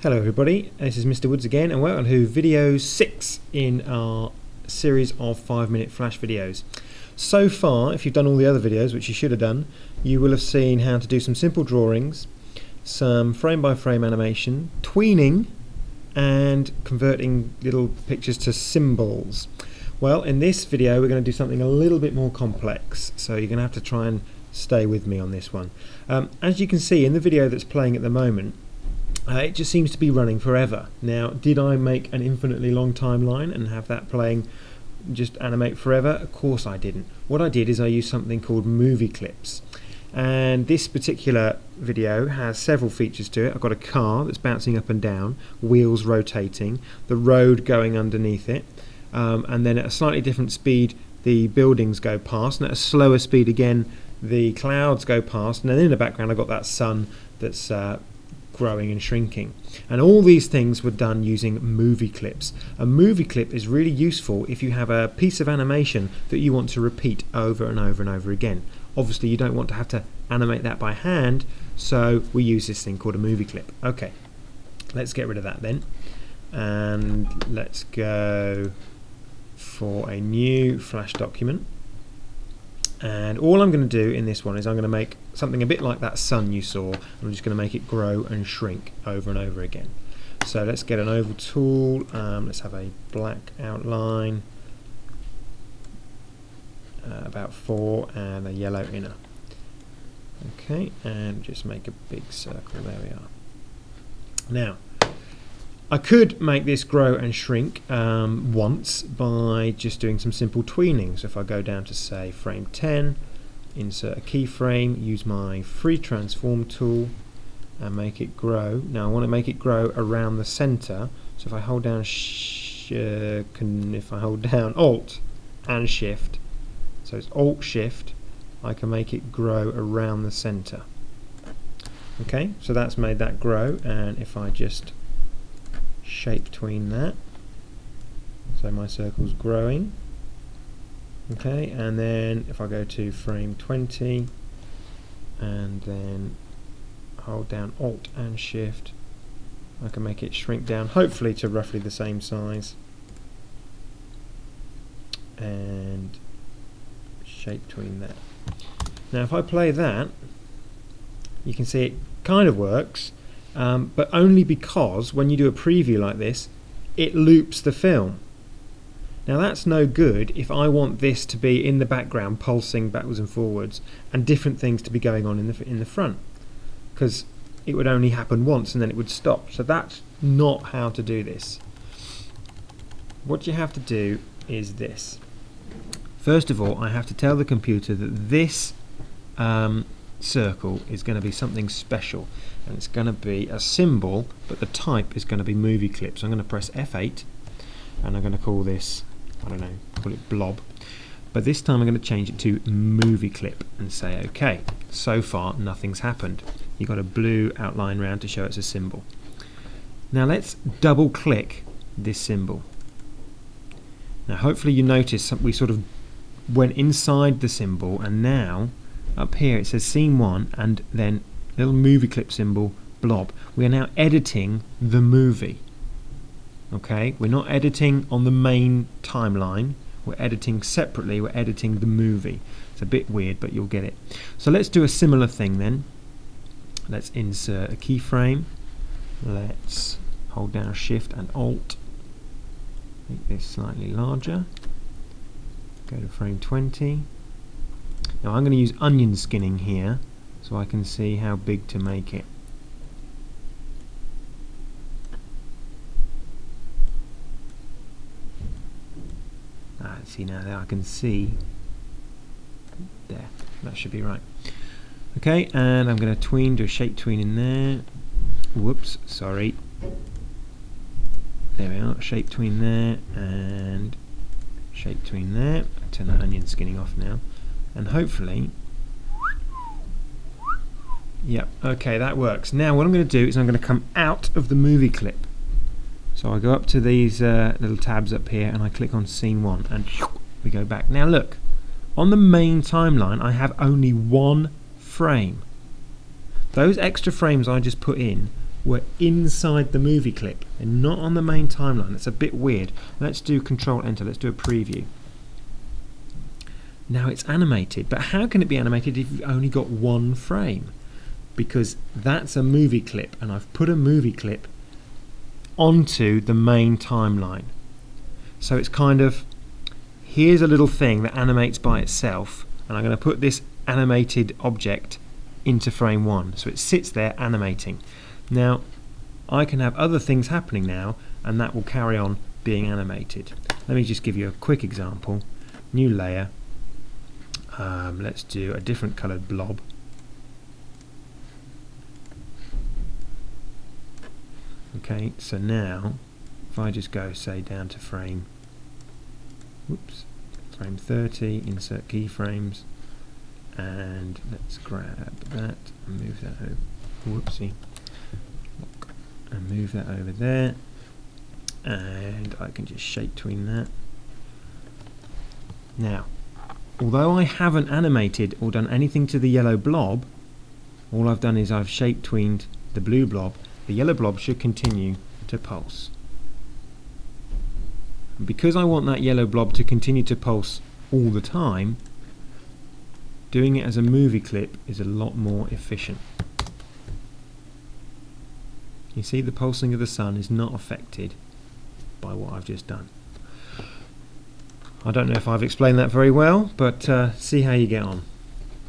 Hello everybody, this is Mr. Woods again and welcome to video 6 in our series of 5-minute flash videos. So far, if you've done all the other videos, which you should have done, you will have seen how to do some simple drawings, some frame-by-frame animation, tweening and converting little pictures to symbols. Well, in this video we're going to do something a little bit more complex, so you're going to have to try and stay with me on this one. As you can see in the video that's playing at the moment, it just seems to be running forever. Now, did I make an infinitely long timeline and have that playing just animate forever? Of course I didn't. What I did is I used something called movie clips. And this particular video has several features to it. I've got a car that's bouncing up and down, wheels rotating, the road going underneath it, and then at a slightly different speed the buildings go past, and at a slower speed again the clouds go past, and then in the background I've got that sun that's growing and shrinking. And all these things were done using movie clips. A movie clip is really useful if you have a piece of animation that you want to repeat over and over and over again. Obviously you don't want to have to animate that by hand, so we use this thing called a movie clip. Okay, let's get rid of that then, and let's go for a new Flash document. And all I'm going to do in this one is I'm going to make something a bit like that sun you saw. I'm just going to make it grow and shrink over and over again. So let's get an oval tool, let's have a black outline, about 4, and a yellow inner. Okay, and just make a big circle, there we are. Now, I could make this grow and shrink once by just doing some simple tweening. So if I go down to say frame 10, insert a keyframe, use my free transform tool and make it grow. Now I want to make it grow around the center, so if I hold down Alt and Shift, so it's Alt Shift, I can make it grow around the center. Okay, so that's made that grow, and if I just shape tween that, so my circle's growing. Okay, and then if I go to frame 20 and then hold down Alt and Shift, I can make it shrink down, hopefully to roughly the same size, and shape tween that. Now if I play that, you can see it kind of works, but only because when you do a preview like this, it loops the film. Now that's no good if I want this to be in the background pulsing backwards and forwards and different things to be going on in the front, because it would only happen once and then it would stop. So that's not how to do this. What you have to do is this. First of all, I have to tell the computer that this circle is going to be something special, and it's going to be a symbol, but the type is going to be movie clip. So I'm going to press F8 and I'm going to call this, I don't know, call it blob, but this time I'm going to change it to movie clip and say OK. So far nothing's happened. You've got a blue outline round to show it's a symbol. Now let's double click this symbol. Now hopefully you notice we sort of went inside the symbol, and now up here it says scene 1 and then little movie clip symbol blob. We are now editing the movie. Okay, we're not editing on the main timeline, we're editing separately, we're editing the movie. It's a bit weird, but you'll get it. So let's do a similar thing then. Let's insert a keyframe, let's hold down Shift and Alt, make this slightly larger, go to frame 20. Now I'm going to use onion skinning here so I can see how big to make it. See now, there I can see there, that should be right. Okay, and I'm going to tween, do a shape tween in there. Whoops, sorry. There we are, shape tween there and shape tween there. Turn that onion skinning off now, and hopefully, yep, okay, that works. Now what I'm going to do is I'm going to come out of the movie clip. So I go up to these little tabs up here and I click on scene 1 and we go back. Now look, on the main timeline I have only one frame. Those extra frames I just put in were inside the movie clip and not on the main timeline. It's a bit weird. Let's do Control Enter. Let's do a preview. Now it's animated, but how can it be animated if you've only got one frame? Because that's a movie clip, and I've put a movie clip onto the main timeline. So it's kind of, here's a little thing that animates by itself, and I'm going to put this animated object into frame 1. So it sits there animating. Now I can have other things happening now, and that will carry on being animated. Let me just give you a quick example. New layer. Let's do a different coloured blob. Okay, so now if I just go, say, down to frame 30, insert keyframes, and let's grab that and move that over. Whoopsie. And move that over there, and I can just shape tween that. Now, although I haven't animated or done anything to the yellow blob, all I've done is I've shape tweened the blue blob. The yellow blob should continue to pulse. And because I want that yellow blob to continue to pulse all the time, doing it as a movie clip is a lot more efficient. You see, the pulsing of the sun is not affected by what I've just done. I don't know if I've explained that very well, but see how you get on.